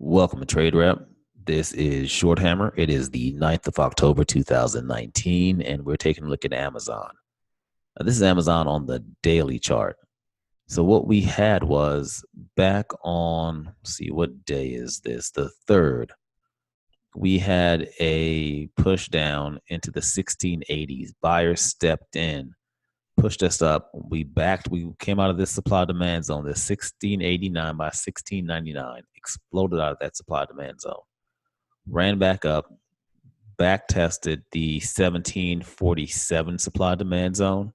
Welcome to TRADEREP. This is Shorthammer. It is the 9th of October, 2019, and we're taking a look at Amazon. This is Amazon on the daily chart. So what we had was back on, let's see, what day is this? The 3rd. We had a push down into the 1680s. Buyers stepped in, pushed us up. We came out of this supply demand zone, the 1689 by 1699, exploded out of that supply demand zone, ran back up, back tested the 1747 supply demand zone,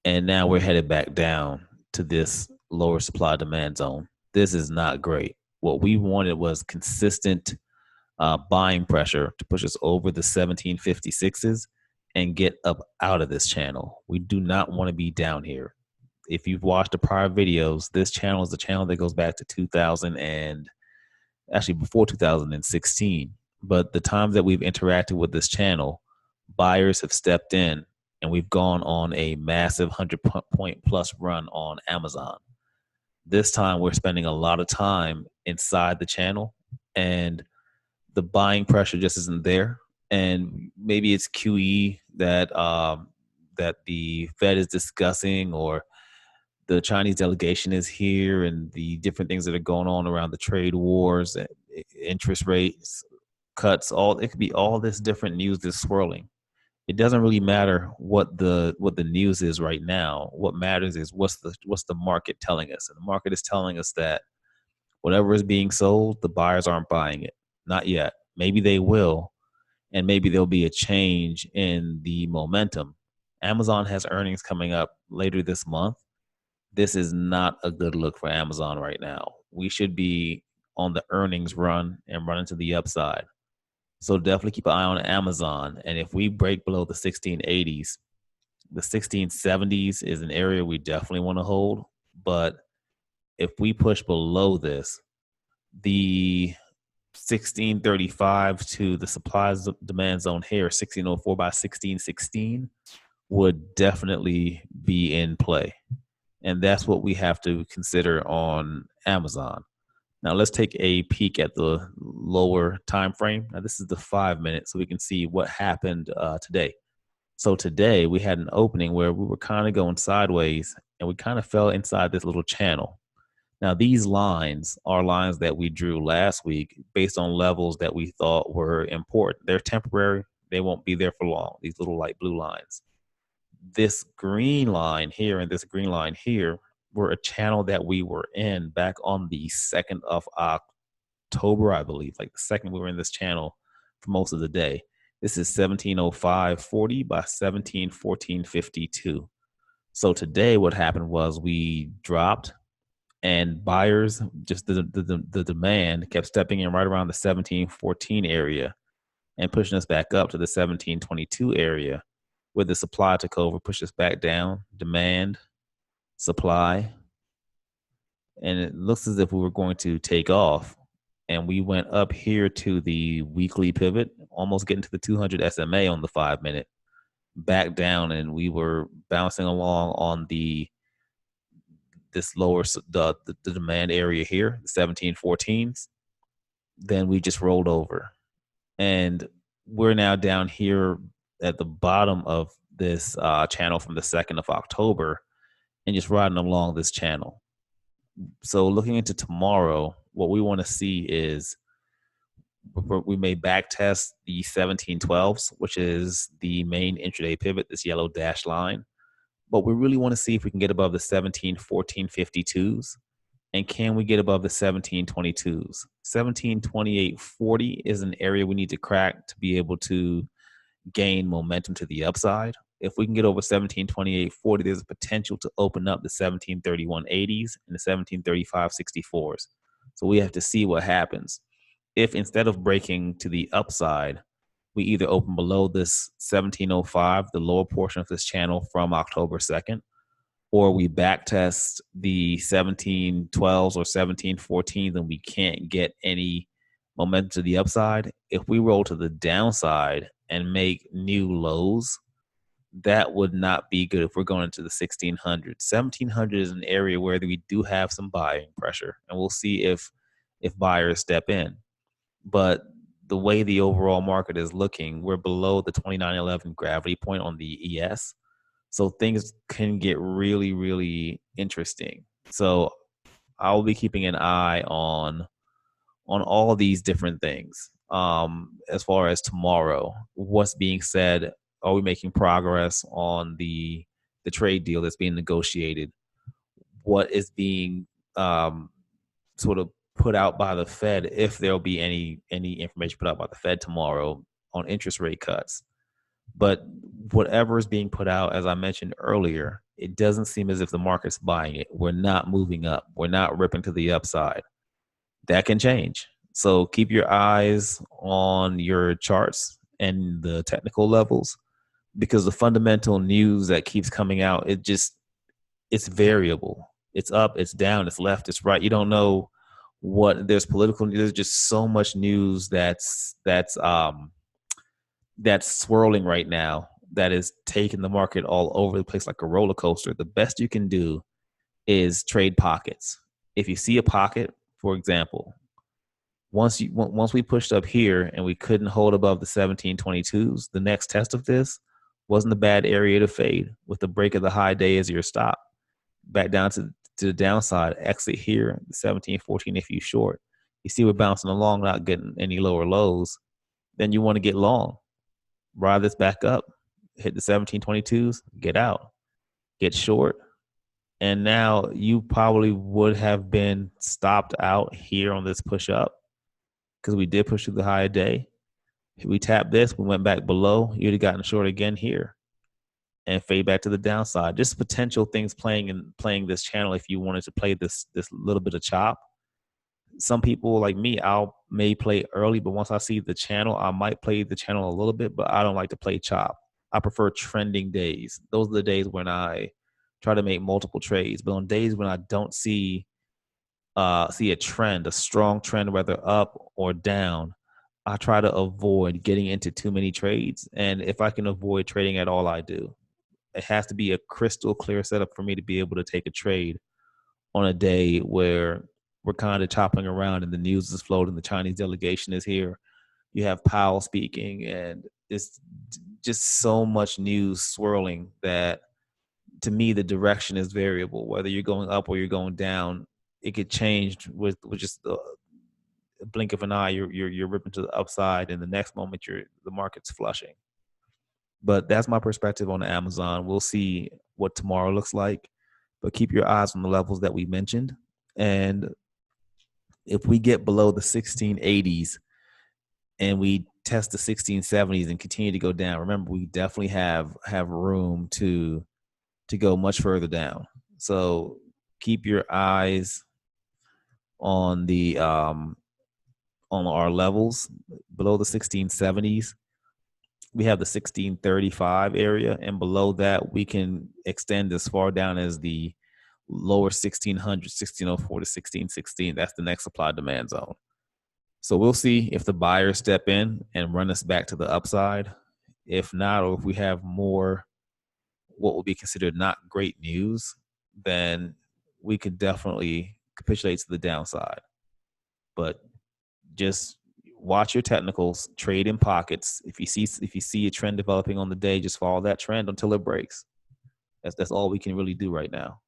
and now we're headed back down to this lower supply demand zone. This is not great. What we wanted was consistent buying pressure to push us over the 1756s and get up out of this channel. We do not want to be down here. If you've watched the prior videos, this channel is the channel that goes back to 2000 and actually before 2016. But the times that we've interacted with this channel, buyers have stepped in and we've gone on a massive 100-point plus run on Amazon. This time we're spending a lot of time inside the channel and the buying pressure just isn't there. And maybe it's QE that that the Fed is discussing, or the Chinese delegation is here, and the different things that are going on around the trade wars, interest rates, cuts. It could be all this different news that's swirling. It doesn't really matter what the news is right now. What matters is what's the market telling us, and the market is telling us that whatever is being sold, the buyers aren't buying it. Not yet. Maybe they will, and maybe there'll be a change in the momentum. Amazon has earnings coming up later this month. This is not a good look for Amazon right now. We should be on the earnings run and running to the upside. So definitely keep an eye on Amazon. And if we break below the 1680s, the 1670s is an area we definitely want to hold. But if we push below this, the 1635 to the supply demand zone here, 1604 by 1616, would definitely be in play. And that's what we have to consider on Amazon. Now let's take a peek at the lower time frame. Now this is the 5 minute, so we can see what happened today. So today we had an opening where we were kind of going sideways and we kind of fell inside this little channel. Now these lines are lines that we drew last week based on levels that we thought were important. They're temporary. They won't be there for long, these little light blue lines. This green line here and this green line here were a channel that we were in back on the 2nd of October, I believe. Like the 2nd, we were in this channel for most of the day. This is 1705.40 by 1714.52. So today what happened was we dropped, and buyers, just the demand kept stepping in right around the 1714 area and pushing us back up to the 1722 area, where the supply took over, pushed us back down, demand, supply, and it looks as if we were going to take off. And we went up here to the weekly pivot, almost getting to the 200 SMA on the 5 minute, back down, and we were bouncing along on this lower the demand area here, the 1714s. Then we just rolled over, and we're now down here at the bottom of this channel from the 2nd of October and just riding along this channel. So looking into tomorrow, what we want to see is we may back test the 1712s, which is the main intraday pivot, this yellow dashed line. But we really want to see if we can get above the 1714.52s. And can we get above the 1722s? 1728.40 is an area we need to crack to be able to gain momentum to the upside. If we can get over 1728.40, there's a potential to open up the 1731.80s and the 1735.64s. So we have to see what happens. If instead of breaking to the upside, we either open below this 1705, the lower portion of this channel from October 2nd, or we back test the 1712s or 1714s and we can't get any momentum to the upside. If we roll to the downside and make new lows, that would not be good if we're going into the 1600. 1700 is an area where we do have some buying pressure, and we'll see if if buyers step in. But the way the overall market is looking, we're below the 2911 gravity point on the ES. So things can get really, really interesting. So I'll be keeping an eye on all these different things. As far as tomorrow, what's being said, are we making progress on the trade deal that's being negotiated? What is being sort of put out by the Fed, if there'll be any information put out by the Fed tomorrow on interest rate cuts? But whatever is being put out, as I mentioned earlier, it doesn't seem as if the market's buying it. We're not moving up. We're not ripping to the upside. That can change. So keep your eyes on your charts and the technical levels, because the fundamental news that keeps coming out, it's variable. It's up, it's down, it's left, it's right. You don't know what there's political. There's just so much news that's swirling right now that is taking the market all over the place like a roller coaster. The best you can do is trade pockets. If you see a pocket, for example, once we pushed up here and we couldn't hold above the 1722s, the next test of this wasn't a bad area to fade with the break of the high day as your stop. Back down to the downside, exit here, 1714 if you short. You see we're bouncing along, not getting any lower lows, then you want to get long. Ride this back up, hit the 1722s, get out, get short. And now you probably would have been stopped out here on this push up, because we did push through the high day. We tapped this, we went back below, you'd have gotten short again here and fade back to the downside. Just potential things playing this channel if you wanted to play this little bit of chop. Some people like me, may play early, but once I see the channel, I might play the channel a little bit, but I don't like to play chop. I prefer trending days. Those are the days when I try to make multiple trades. But on days when I don't see a trend, a strong trend, whether up or down, I try to avoid getting into too many trades. And if I can avoid trading at all, I do. It has to be a crystal clear setup for me to be able to take a trade on a day where we're kind of chopping around and the news is floating. The Chinese delegation is here. You have Powell speaking, and it's just so much news swirling that, to me, the direction is variable. Whether you're going up or you're going down, it could change with just a blink of an eye. You're ripping to the upside, and the next moment the market's flushing. But that's my perspective on Amazon. We'll see what tomorrow looks like, but keep your eyes on the levels that we mentioned. And if we get below the 1680s and we test the 1670s and continue to go down, remember, we definitely have room to go much further down. So keep your eyes on the on our levels below the 1670s. We have the 1635 area, and below that we can extend as far down as the lower 1600, 1604 to 1616. That's the next supply demand zone. So we'll see if the buyers step in and run us back to the upside. If not, or if we have more what will be considered not great news, then we could definitely capitulate to the downside. But just watch your technicals, trade in pockets. If you see a trend developing on the day, just follow that trend until it breaks. That's all we can really do right now.